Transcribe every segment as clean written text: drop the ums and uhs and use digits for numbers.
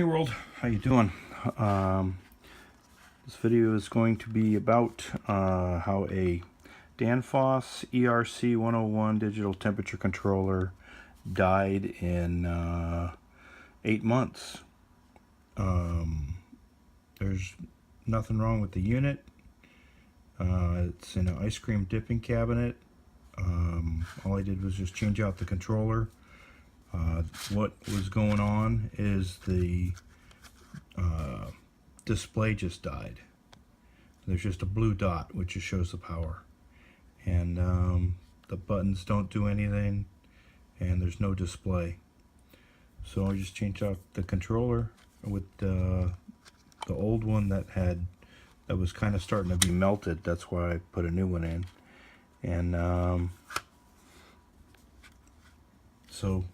Hey world, how you doing? This video is going to be about how a Danfoss ERC 101 digital temperature controller died in 8 months. There's nothing wrong with the unit. It's in an ice cream dipping cabinet. All I did was just change out the controller. What was going on is the display just died. There's just a blue dot which just shows the power, and the buttons don't do anything, and there's no display. So I just changed out the controller with the old one that was kind of starting to be melted. That's why I put a new one in, and so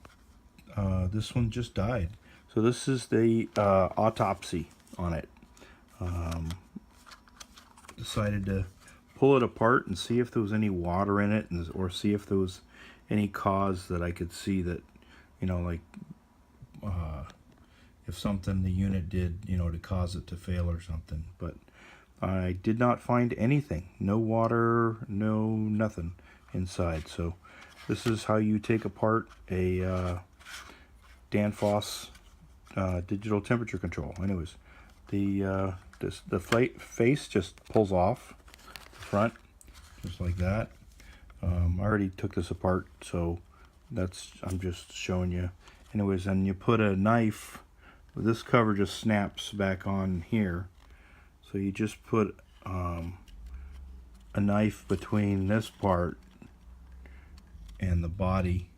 this one just died. So this is the autopsy on it. Decided to pull it apart and see if there was any water in it, or see if there was any cause that I could see that, you know, like if something the unit did, you know, to cause it to fail or something. But I did not find anything. No water, no nothing inside. So this is how you take apart a Danfoss digital temperature control. Anyways, the face just pulls off the front, just like that. I already took this apart, so I'm just showing you. Anyways, and you put a knife. This cover just snaps back on here, so you just put a knife between this part and the body,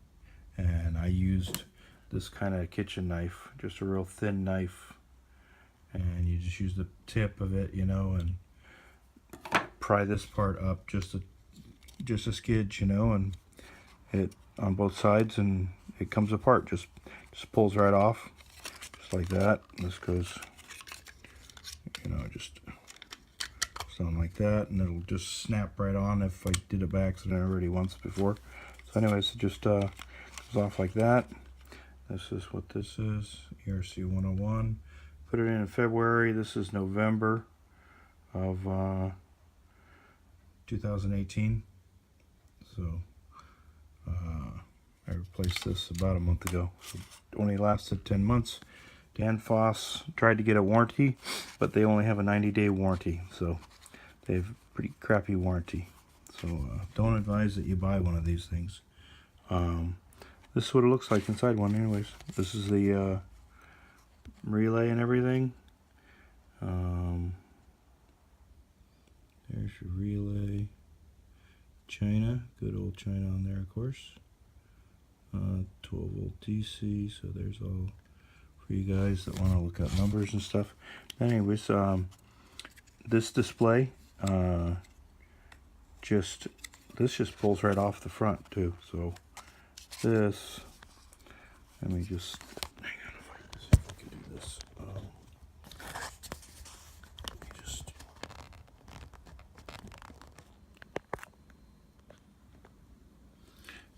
and I used this kind of kitchen knife, just a real thin knife, and you just use the tip of it, you know, and pry this part up just a skidge, you know, and it on both sides, and it comes apart, just pulls right off, just like that. This goes, you know, just something like that, and it'll just snap right on if I did it by accident already once before. So anyways, it just goes off like that. This is what this is, ERC 101. Put it in February. This is November of 2018. So I replaced this about a month ago. So it only lasted 10 months. Danfoss tried to get a warranty, but they only have a 90-day warranty. So they have a pretty crappy warranty. So don't advise that you buy one of these things. This is what it looks like inside one. Anyways, this is the relay and everything. There's your relay. China, good old China on there, of course. 12 volt DC, so there's all for you guys that want to look up numbers and stuff. Anyways, this display this just pulls right off the front too. So this, let me just hang on, see if I can do this. Let me just,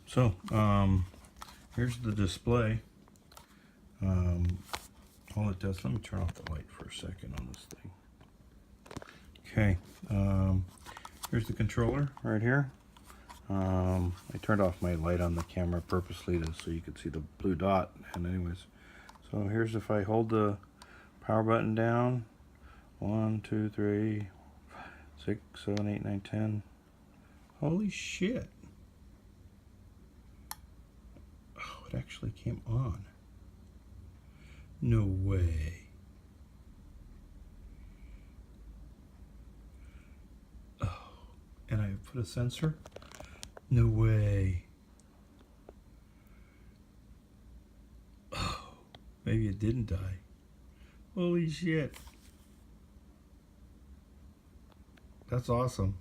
so here's the display. All it does, let me turn off the light for a second on this thing. Okay, here's the controller right here. I turned off my light on the camera purposely so you could see the blue dot. And anyways, so here's, if I hold the power button down, 1, 2, 3, 6, 7, 8, 9, 10. Holy shit. Oh, it actually came on. No way. Oh, and I put a sensor? No way. Oh, maybe it didn't die. Holy shit. That's awesome.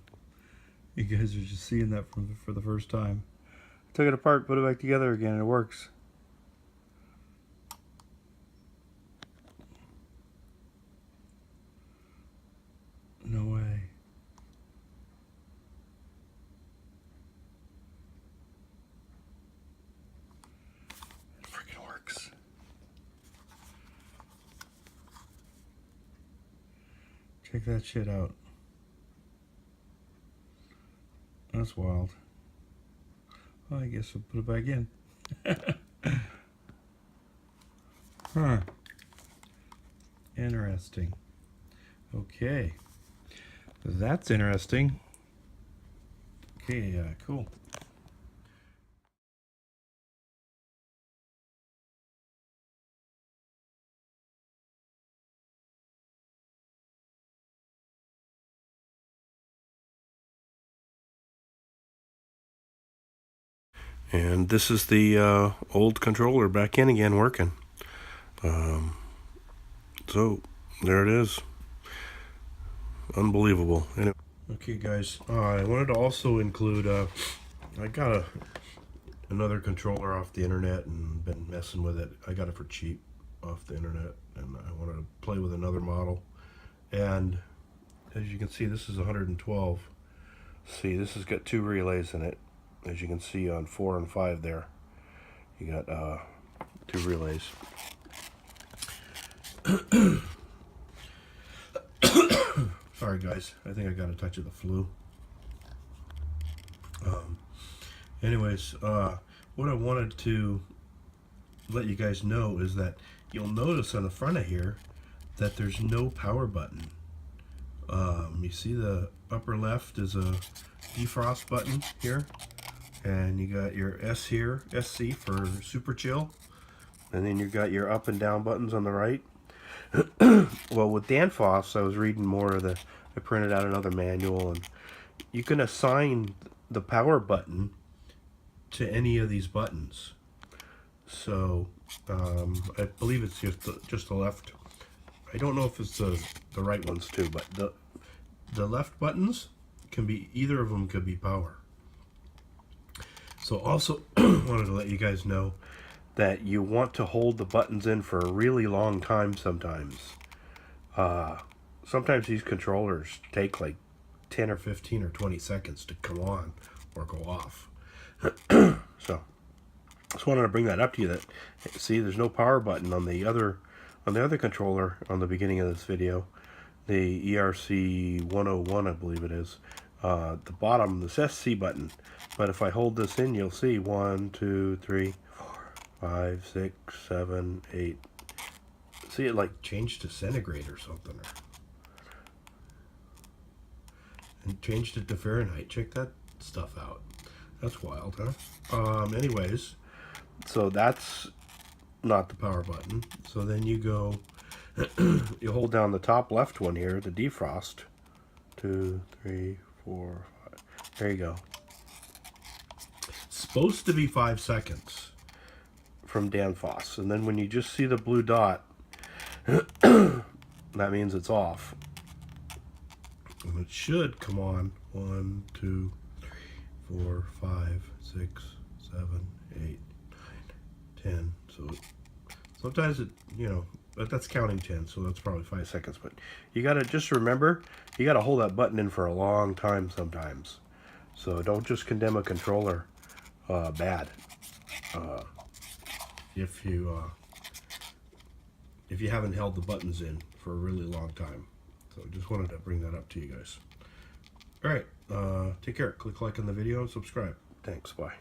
You guys are just seeing that for the first time. I took it apart, put it back together again, and it works. No way. It freaking works. Check that shit out. That's wild. Well, I guess I'll put it back in. Huh. Interesting. Okay. That's interesting. Okay, cool. And this is the old controller back in again working. So there it is. Unbelievable. Anyway. Okay guys, I wanted to also include, I got another controller off the internet and been messing with it. I got it for cheap off the internet, and I wanted to play with another model. And as you can see, this is 112. See, this has got 2 relays in it. As you can see on 4 and 5 there, you got 2 relays. Sorry guys, I think I got a touch of the flu. Anyways, what I wanted to let you guys know is that you'll notice on the front of here that there's no power button. You see the upper left is a defrost button here, and you got your S here, SC for super chill, and then you got your up and down buttons on the right. Well, with Danfoss, I was reading more of I printed out another manual, and you can assign the power button to any of these buttons. So I believe it's just the left. I don't know if it's the right ones too, but the left buttons can be, either of them could be power. So also wanted to let you guys know that you want to hold the buttons in for a really long time sometimes. Sometimes these controllers take like 10 or 15 or 20 seconds to come on or go off. So just wanted to bring that up to you, that see, there's no power button on the other controller on the beginning of this video, the ERC 101, I believe it is. The bottom, this SC button. But if I hold this in, you'll see 1, 2, 3, 4, 5, 6, 7, 8. See, it like changed to centigrade or something, and changed it to Fahrenheit. Check that stuff out. That's wild, huh? Anyways, so that's not the power button. So then you go, you hold down the top left one here, the defrost. 2, 3, 4, 5. There you go. It's supposed to be 5 seconds from Danfoss, and then when you just see the blue dot, that means it's off. And it should come on. 1, 2, 3, 4, 5, 6, 7, 8, 9, 10. So sometimes it, but that's counting 10, so that's probably 5 seconds. But you gotta just remember, you gotta hold that button in for a long time sometimes. So don't just condemn a controller bad if you haven't held the buttons in for a really long time. So just wanted to bring that up to you guys. All right, take care. Click like on the video and subscribe. Thanks. Bye.